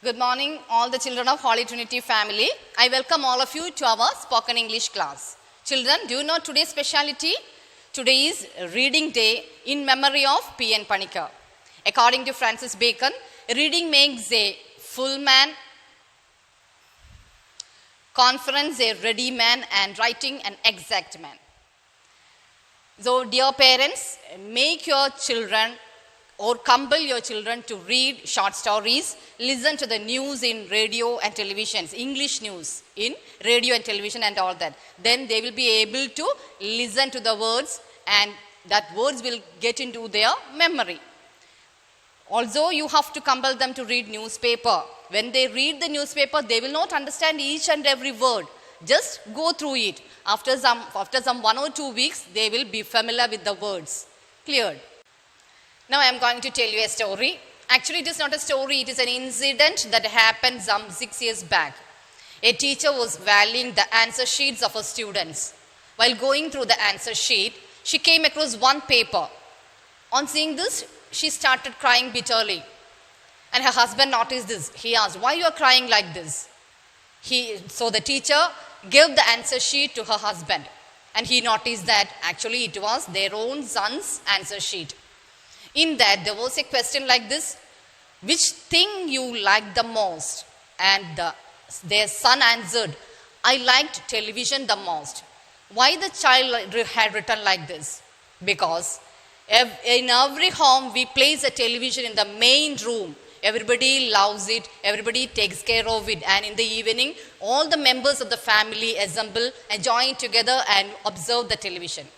Good morning, all the children of Holy Trinity family. I welcome all of you to our spoken English class. Children, do you know today's speciality? Today is reading day in memory of P.N. Panikkar. According to Francis Bacon, reading makes a full man, conference a ready man, and writing an exact man. So, dear parents, make your children or compel your children to read short stories, listen to the news in radio and televisions, English news in radio and television and all that. Then they will be able to listen to the words and that words will get into their memory. Also, you have to compel them to read newspaper. When they read the newspaper, they will not understand each and every word. Just go through it. After some 1 or 2 weeks, they will be familiar with the words. Cleared? Now I am going to tell you a story. Actually, it is not a story, it is an incident that happened some 6 years back. A teacher was valuing the answer sheets of her students. While going through the answer sheet, she came across one paper. On seeing this, she started crying bitterly. And her husband noticed this. He asked, "Why you are crying like this?" So the teacher gave the answer sheet to her husband. And he noticed that actually it was their own son's answer sheet. In that, there was a question like this: which thing you like the most? And their son answered, "I liked television the most." Why the child had written like this? Because in every home, we place a television in the main room. Everybody loves it. Everybody takes care of it. And in the evening, all the members of the family assemble and join together and observe the television.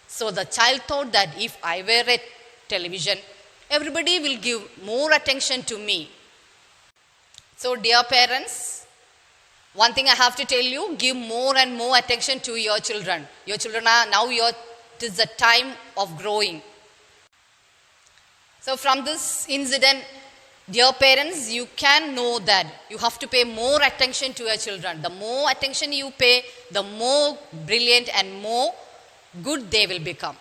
So the child thought that if I were a television, everybody will give more attention to me. So dear parents, one thing I have to tell you, give more and more attention to your children. Your children are now it is the time of growing. So from this incident, dear parents, you can know that you have to pay more attention to your children. The more attention you pay, the more brilliant and more good they will become.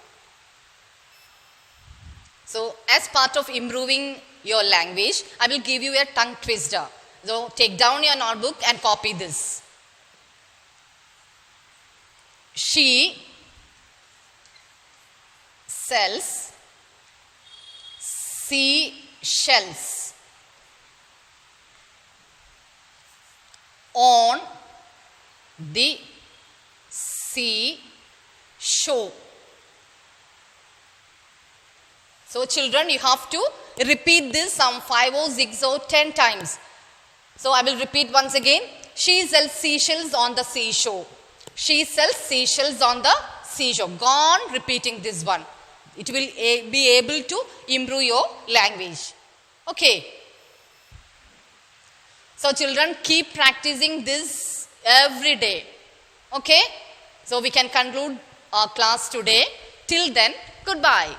So, as part of improving your language, I will give you a tongue twister. So, take down your notebook and copy this. She sells seashells on the seashore. So children, you have to repeat this some 5 or 6 or 10 times. So I will repeat once again. She sells seashells on the seashore. She sells seashells on the seashore. Go on repeating this one. It will be able to improve your language. Okay. So children, keep practicing this every day. Okay. So we can conclude our class today. Till then, goodbye.